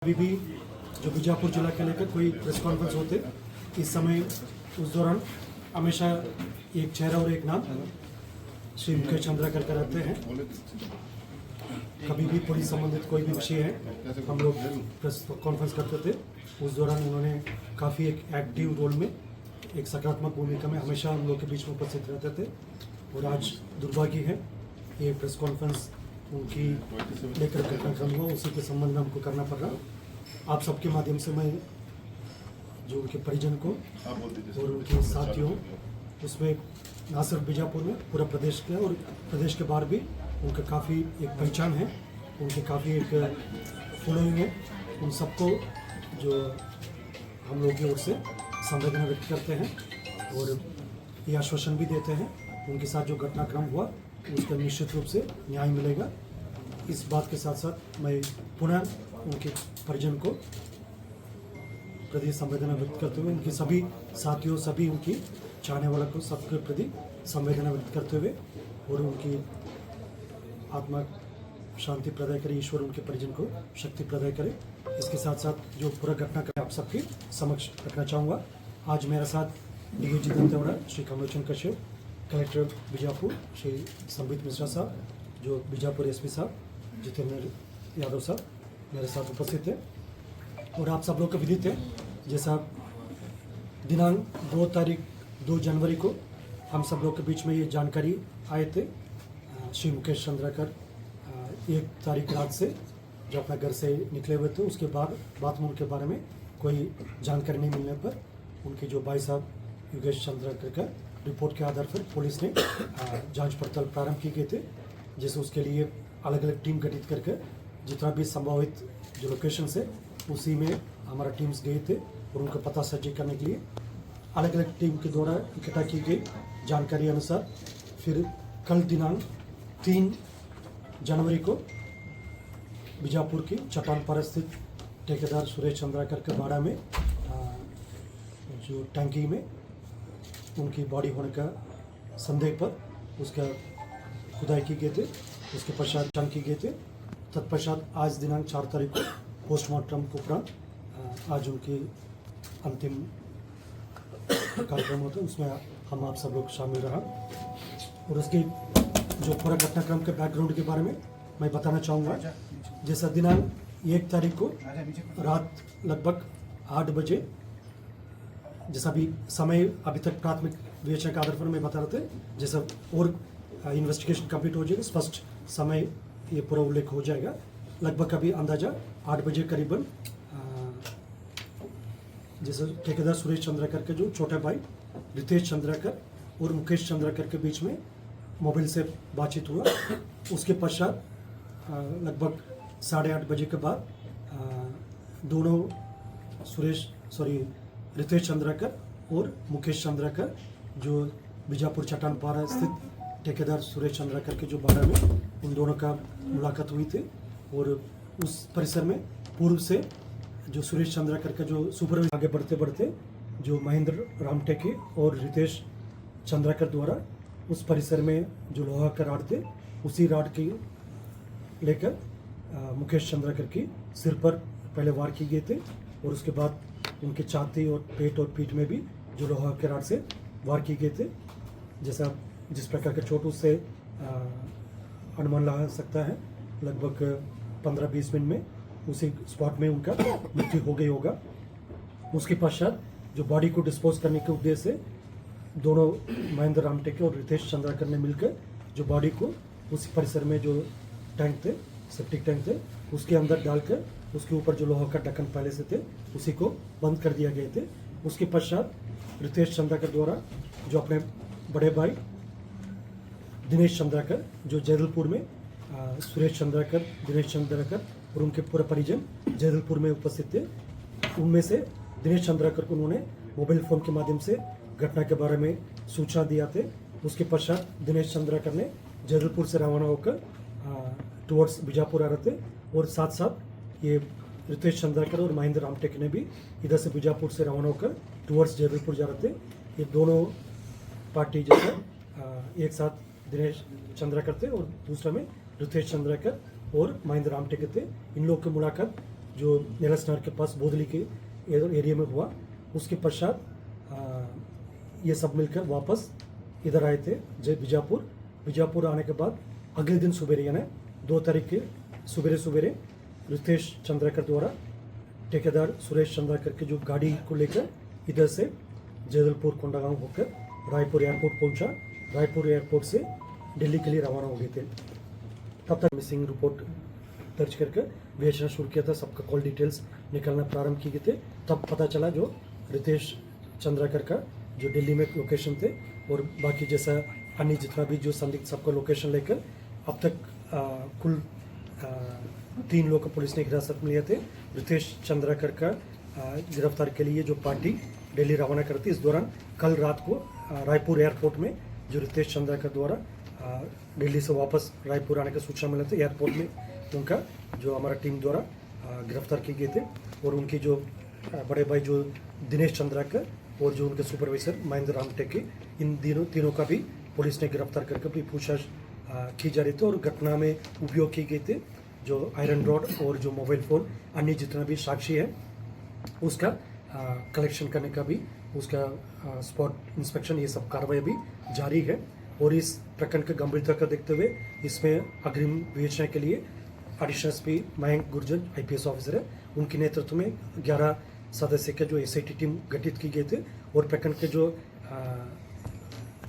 अभी भी जो बीजापुर जिला के लेकर कोई प्रेस कॉन्फ्रेंस होते इस समय उस दौरान हमेशा एक चेहरा और एक नाम श्री मुकेश चंद्राकर रहते हैं। कभी भी पुलिस संबंधित कोई भी विषय है हम लोग प्रेस कॉन्फ्रेंस करते थे, उस दौरान उन्होंने काफ़ी एक एक्टिव रोल में एक सकारात्मक भूमिका में हमेशा हम लोग के बीच में उपस्थित रहते थे। और आज दुर्भाग्य है ये प्रेस कॉन्फ्रेंस उनकी लेकर घटनाक्रम हुआ, उसी के संबंध में हमको करना पड़ रहा। आप सबके माध्यम से मैं जो उनके परिजन को और उनके साथियों, उसमें ना सिर्फ बीजापुर में पूरा प्रदेश के और प्रदेश के बाहर भी उनका काफ़ी एक पहचान है, उनकी काफ़ी एक फॉलोइंग है। उन सबको जो हम लोग की ओर से संवेदना व्यक्त करते हैं और ये आश्वासन भी देते हैं उनके साथ जो घटनाक्रम हुआ उसका निश्चित रूप से न्याय मिलेगा। इस बात के साथ साथ मैं पुनः उनके परिजन को प्रति संवेदना व्यक्त करते हुए, उनके सभी साथियों, सभी उनकी चाहने वालों को सबके प्रति संवेदना व्यक्त करते हुए और उनकी आत्मा शांति प्रदाय करे, ईश्वर उनके परिजन को शक्ति प्रदाय करे। इसके साथ साथ जो पूरा घटनाक्रम आप सबके समक्ष रखना चाहूँगा। आज मेरे साथ डीएजी दंतेवाड़ा श्री कमलोचन कश्यप, कलेक्टर बीजापुर श्री संबित मिश्रा साहब, जो बीजापुर एसपी साहब जितेंद्र यादव साहब मेरे साथ उपस्थित थे। और आप सब लोग को विदित है, जैसा दिनांक 2 जनवरी को हम सब लोग के बीच में ये जानकारी आए थे, श्री मुकेश चंद्राकर 1 तारीख रात से जो अपना घर से निकले हुए थे, उसके बाद में उनके बारे में कोई जानकारी नहीं मिलने पर उनके जो भाई साहब योगेश चंद्राकर का रिपोर्ट के आधार पर पुलिस ने जांच पड़ताल प्रारंभ की गई थे। जैसे उसके लिए अलग अलग टीम गठित करके जितना भी संभावित जो लोकेशन है उसी में हमारा टीम्स गए थे और उनका पता सर्च करने के लिए अलग अलग टीम के द्वारा इकट्ठा की गई जानकारी अनुसार फिर कल दिनांक 3 जनवरी को बीजापुर की चट्टानपारा स्थित ठेकेदार सुरेश चंद्राकर के बाड़ा में जो टंकी में उनकी बॉडी होने का संदेह पर उसका खुदाई की गए थे, उसके पश्चात जांच की गए थे। तत्पश्चात आज दिनांक 4 तारीख को पोस्टमार्टम के उपरांत आज उनकी अंतिम कार्यक्रम होता है, उसमें हम आप सब लोग शामिल रहा। और उसके जो पूरा घटनाक्रम के बैकग्राउंड के बारे में मैं बताना चाहूँगा। जैसा दिनांक 1 तारीख को रात लगभग 8 बजे, जैसा भी समय अभी तक प्राथमिक विवेचना के आधार पर मैं बता रहे थे, जैसा और इन्वेस्टिगेशन कंप्लीट हो जाएगा, स्पष्ट समय ये पूरा उल्लेख हो जाएगा। लगभग अभी अंदाजा 8 बजे करीबन जैसे ठेकेदार सुरेश चंद्राकर के जो छोटे भाई रितेश चंद्राकर और मुकेश चंद्राकर के बीच में मोबाइल से बातचीत हुआ। उसके पश्चात लगभग 8:30 बजे के बाद दोनों रितेश चंद्राकर और मुकेश चंद्राकर जो बीजापुर चट्टानपारा स्थित ठेकेदार सुरेश चंद्राकर के जो बाड़ा में उन दोनों का मुलाकात हुई थी। और उस परिसर में पूर्व से जो सुरेश चंद्राकर का जो सुपरवाइजर आगे बढ़ते बढ़ते जो महेंद्र रामटेके और रितेश चंद्राकर द्वारा उस परिसर में जो लोहा का राड थे उसी राड की लेकर मुकेश चंद्राकर की सिर पर पहले वार किए गए थे और उसके बाद उनके छाती और पेट और पीठ में भी जो लोहा के राड से वार किए गए थे। जैसा जिस प्रकार का चोट उससे अनुमान लगा सकता है, लगभग 15-20 मिनट में उसी स्पॉट में उनका मृत्यु हो गई होगा। उसके पश्चात जो बॉडी को डिस्पोज करने के उद्देश्य से दोनों महेंद्र रामटेके और रितेश चंद्राकर ने मिलकर जो बॉडी को उसी परिसर में जो टैंक थे, सेप्टिक टैंक थे, उसके अंदर डालकर उसके ऊपर जो लोहा का ढक्कन पहले से थे उसी को बंद कर दिया गए थे। उसके पश्चात रितेश चंद्राकर द्वारा जो अपने बड़े भाई दिनेश चंद्राकर जो जैदलपुर में सुरेश चंद्राकर, दिनेश चंद्राकर और उनके पूरे परिजन जैदलपुर में उपस्थित थे, उनमें से दिनेश चंद्राकर को उन्होंने मोबाइल फ़ोन के माध्यम से घटना के बारे में सूचना दिया थे। उसके पश्चात दिनेश चंद्राकर ने जैदलपुर से रवाना होकर टुवर्ड्स बीजापुर आ रहे थे और साथ साथ ये रितेश चंद्राकर और महेंद्र रामटेके ने भी इधर से बीजापुर से रवाना होकर टुवर्ड्स जैदलपुर जा रहे थे। ये दोनों पार्टी जैसे एक साथ दिनेश चंद्राकर थे और दूसरा में रितेश चंद्राकर और महेंद्र रामटेके थे। इन लोग की मुलाकात जो नेलसनार के पास बोदली के एरिया में हुआ। उसके पश्चात ये सब मिलकर वापस इधर आए थे बीजापुर आने के बाद अगले दिन सुबेरे यानी 2 तारीख के सुबेरे रितेश चंद्राकर द्वारा ठेकेदार सुरेश चंद्राकर की जो गाड़ी को लेकर इधर से जैदलपुर कोंडागांव होकर रायपुर एयरपोर्ट पहुंचा। रायपुर एयरपोर्ट से दिल्ली के लिए रवाना हो गए थे। तब तक मिसिंग रिपोर्ट दर्ज करके बेचना शुरू किया था। सबका कॉल डिटेल्स निकलना प्रारंभ किए थे। तब पता चला जो रितेश चंद्राकर का जो दिल्ली में लोकेशन थे और बाकी जैसा अन्य जितना भी जो संदिग्ध सबका लोकेशन लेकर अब तक कुल 3 लोग को पुलिस ने हिरासत में लिए थे। रितेश चंद्राकर का गिरफ्तार के लिए जो पार्टी दिल्ली रवाना करती, इस दौरान कल रात को रायपुर एयरपोर्ट में जो रितेश चंद्राकर द्वारा दिल्ली से वापस रायपुर आने का सूचना मिला था, एयरपोर्ट में उनका जो हमारा टीम द्वारा गिरफ्तार किए गए थे। और उनके जो बड़े भाई जो दिनेश चंद्राकर और जो उनके सुपरवाइजर महेंद्र रामटेके, इन तीनों का भी पुलिस ने गिरफ्तार करके अपनी पूछताछ की जा रही थी। और घटना में उपयोग किए गए थे जो आयरन रॉड और जो मोबाइल फ़ोन अन्य जितना भी साक्षी है उसका कलेक्शन करने का भी, उसका स्पॉट इंस्पेक्शन, ये सब कार्रवाई अभी जारी है। और इस प्रकरण की गंभीरता का देखते हुए इसमें अग्रिम विवेचना के लिए additional SP Mayank Gurjar IPS officer है, उनके नेतृत्व में 11 सदस्य के जो SIT टीम गठित की गए थे। और प्रकरण के जो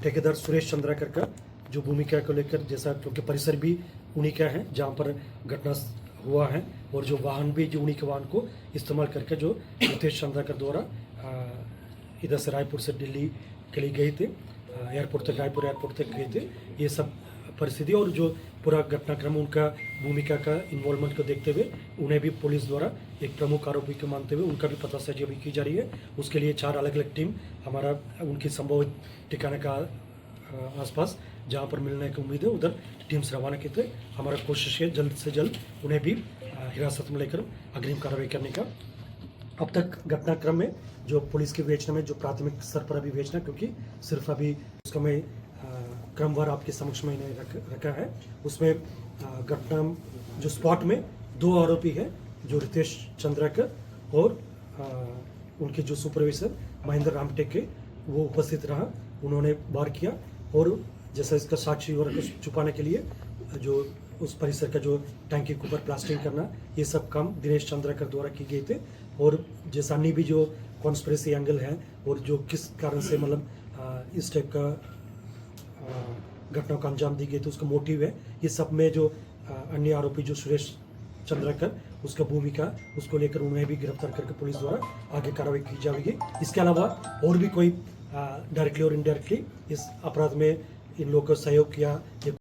ठेकेदार सुरेश चंद्राकर का जो भूमिका को लेकर, जैसा क्योंकि परिसर भी उन्हीं का है जहाँ पर घटना हुआ है, और जो वाहन भी जो उन्हीं के वाहन को इस्तेमाल करके जो रितेश चंद्राकर द्वारा इधर से रायपुर से दिल्ली के लिए गए थे, एयरपोर्ट तक, रायपुर एयरपोर्ट तक गए थे, ये सब परिस्थिति और जो पूरा घटनाक्रम उनका भूमिका का इन्वॉल्वमेंट को देखते हुए उन्हें भी पुलिस द्वारा एक प्रमुख आरोपी को मानते हुए उनका भी पतासाजी अभी की जा रही है। उसके लिए 4 अलग अलग टीम हमारा उनकी संभवित ठिकाने का आसपास जहाँ पर मिलने की उम्मीद है उधर टीम्स रवाना की थे। हमारा कोशिश है जल्द से जल्द उन्हें भी हिरासत में लेकर अग्रिम कार्रवाई करने का। अब तक घटनाक्रम में जो पुलिस की विवेचना में जो प्राथमिक स्तर पर अभी विवेचना, क्योंकि सिर्फ अभी उसका मैं क्रमवार आपके समक्ष मैंने रखा है, उसमें घटना जो स्पॉट में 2 आरोपी है जो रितेश चंद्राकर और उनके जो सुपरवाइजर महेंद्र रामटेके वो उपस्थित रहा, उन्होंने वार किया। और जैसा इसका साक्षी और छुपाने के लिए जो उस परिसर का जो टैंकी के ऊपर प्लास्टिंग करना, ये सब काम दिनेश चंद्राकर द्वारा की गई थे। और जैसा अन्य भी जो कॉन्स्पिरेसी एंगल है और जो किस कारण से मतलब इस टाइप का घटना को अंजाम दी गई थी, उसका मोटिव है, ये सब में जो अन्य आरोपी जो सुरेश चंद्राकर उसका भूमिका, उसको लेकर उन्हें भी गिरफ्तार करके पुलिस द्वारा आगे कार्रवाई की जाएगी। इसके अलावा और भी कोई डायरेक्टली और इनडायरेक्टली इस अपराध में इन लोगों को सहयोग किया